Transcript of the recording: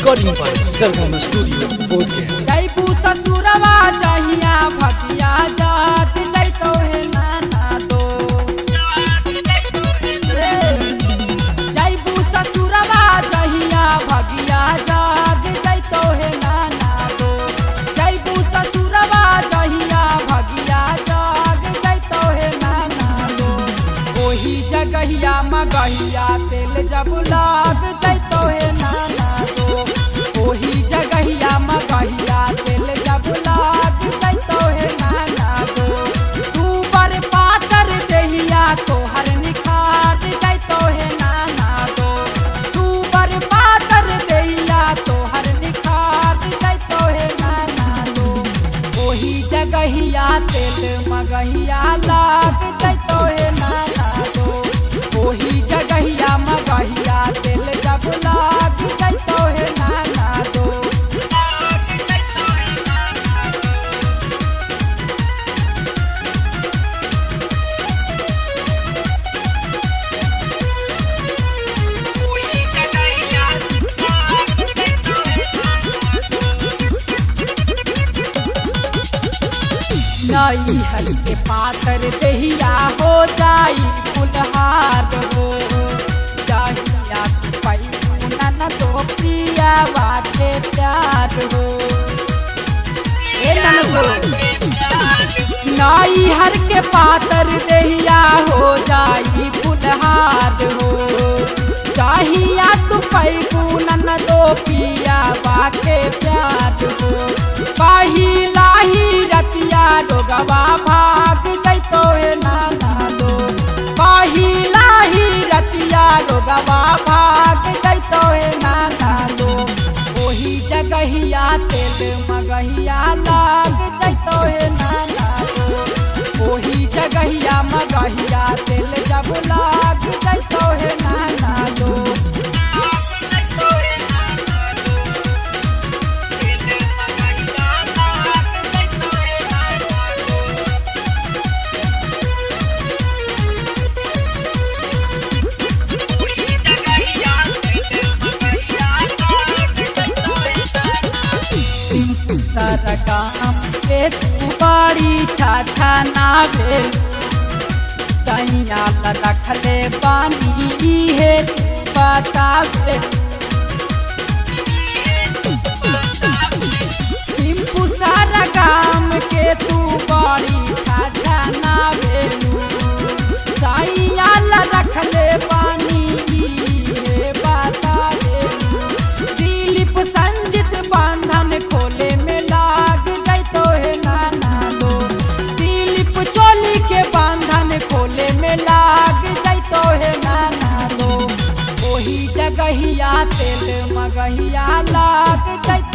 Recording by Sargam studio Bodhgaya. जयबू ससुरवा जहिया भगिया जाग जैतो है नाना दो। जयबू ससुरवा जहिया भगिया जाग जैतो है नाना दो। जयबू ससुरवा जहिया भगिया जाग जैतो है नाना दो। ओही जगहिया मगहिया तेल जब लाग जैतो है नाना दो। ओही जगहिया मगहिया तेल जब लाग जैतो है नाना दो। तू बर पातर देहिया तोहर निखार जैतो है नाना दो। तू बर पातर देहिया तोहर निखार जैतो है नाना दो। ओही जगहिया तेल मगहिया लाग जैतो है नाना दो। ओही जगहिया मगहिया तेल जब लाग जैतो है नाना दो। नई हल के पातर दहिया हो जाई फुलहार हो। जहिया पैनू नन तो पिया बाके प्यार हो। नई हर के पातर दहिया हो जाई फुलहार हो। जहिया तू पैनू नन तो पिया बाके प्यार हो। पहिला ही रतिया डोगवा भाग जैतो है नाना दो। पहिला ही रतिया डोगवा भाग जैतो है नाना दो। ओही जगहिया तेल मगहिया लाग जैतो है नाना दो। ओही जगहिया मगहिया तेल जब लाग जैतो है नाना दो। सरगम के तू बाड़ी छाछा ना भेल। सैया रखले पानी है तू बतावे। सिंपू सरगम के तू बाड़ी छाछा ना भेलू। सैया रखले पानी है बतावे। दिलीप संजित बंधन खोले में लाग जैतो है नाना दो। दिलीप चोली के बंधन खोले में लाग जैतो है नाना दो। ओही जगहिया तेल मगहिया लाग जैतो